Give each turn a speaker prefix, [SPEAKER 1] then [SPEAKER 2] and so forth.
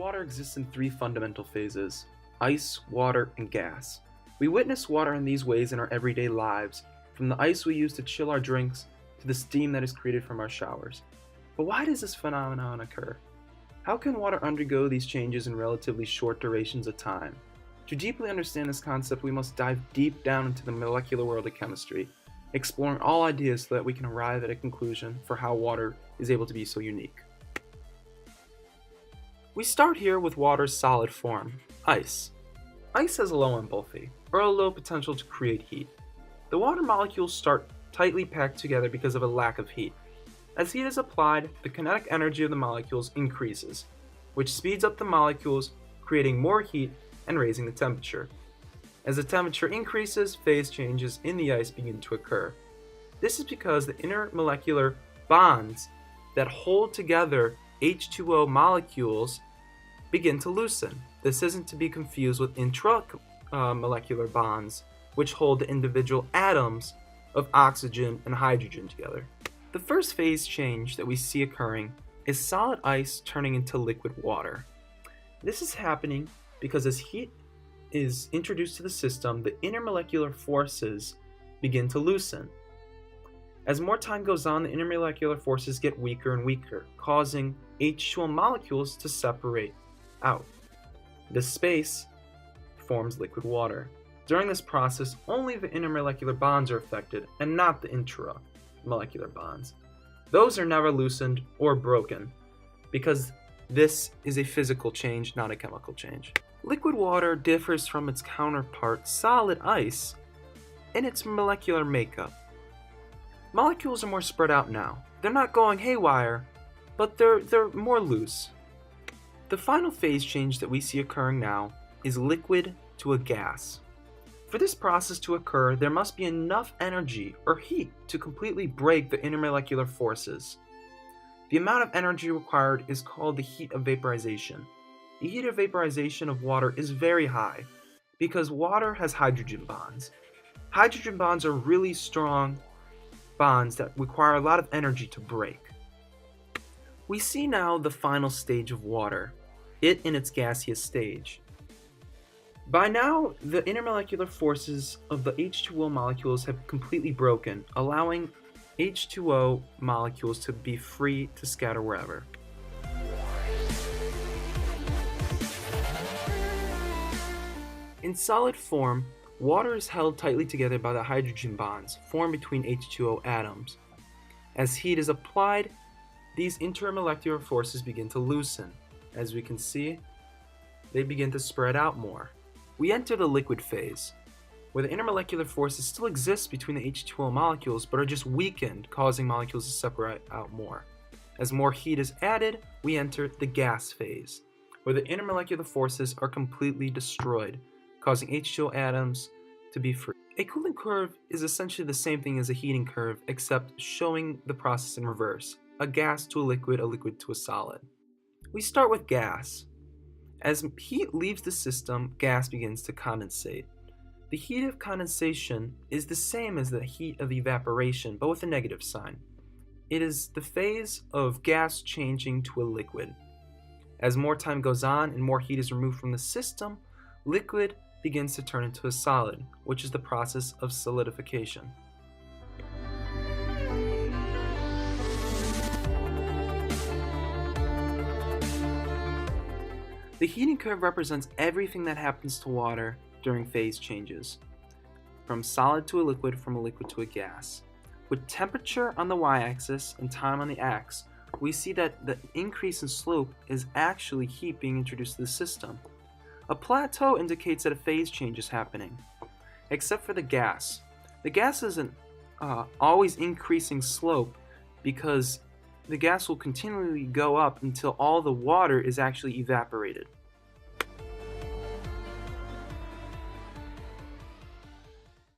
[SPEAKER 1] Water exists in three fundamental phases: ice, water, and gas. We witness water in these ways in our everyday lives, from the ice we use to chill our drinks to the steam that is created from our showers. But why does this phenomenon occur? How can water undergo these changes in relatively short durations of time? To deeply understand this concept, we must dive deep down into the molecular world of chemistry, exploring all ideas so that we can arrive at a conclusion for how water is able to be so unique. We start here with water's solid form, ice. Ice has a low enthalpy, or a low potential to create heat. The water molecules start tightly packed together because of a lack of heat. As heat is applied, the kinetic energy of the molecules increases, which speeds up the molecules, creating more heat and raising the temperature. As the temperature increases, phase changes in the ice begin to occur. This is because the intermolecular bonds that hold together H2O molecules begin to loosen. This isn't to be confused with intramolecular bonds, which hold the individual atoms of oxygen and hydrogen together. The first phase change that we see occurring is solid ice turning into liquid water. This is happening because as heat is introduced to the system, the intermolecular forces begin to loosen. As more time goes on, the intermolecular forces get weaker and weaker, causing H2O molecules to separate out. This space forms liquid water. During this process, only the intermolecular bonds are affected and not the intramolecular bonds. Those are never loosened or broken because this is a physical change, not a chemical change. Liquid water differs from its counterpart, solid ice, in its molecular makeup. Molecules are more spread out now. They're not going haywire, but they're more loose. The final phase change that we see occurring now is liquid to a gas. For this process to occur, there must be enough energy or heat to completely break the intermolecular forces. The amount of energy required is called the heat of vaporization. The heat of vaporization of water is very high because water has hydrogen bonds. Hydrogen bonds are really strong bonds that require a lot of energy to break. We see now the final stage of water, it in its gaseous stage. By now, the intermolecular forces of the H2O molecules have completely broken, allowing H2O molecules to be free to scatter wherever. In solid form, water is held tightly together by the hydrogen bonds formed between H2O atoms. As heat is applied, these intermolecular forces begin to loosen. As we can see, they begin to spread out more. We enter the liquid phase, where the intermolecular forces still exist between the H2O molecules but are just weakened, causing molecules to separate out more. As more heat is added, we enter the gas phase, where the intermolecular forces are completely destroyed, causing H2O atoms to be free. A cooling curve is essentially the same thing as a heating curve, except showing the process in reverse: a gas to a liquid to a solid. We start with gas. As heat leaves the system, gas begins to condensate. The heat of condensation is the same as the heat of evaporation, but with a negative sign. It is the phase of gas changing to a liquid. As more time goes on and more heat is removed from the system, liquid begins to turn into a solid, which is the process of solidification. The heating curve represents everything that happens to water during phase changes, from solid to a liquid, from a liquid to a gas. With temperature on the y-axis and time on the x, we see that the increase in slope is actually heat being introduced to the system. A plateau indicates that a phase change is happening, except for the gas. The gas is an always increasing slope because the gas will continually go up until all the water is actually evaporated.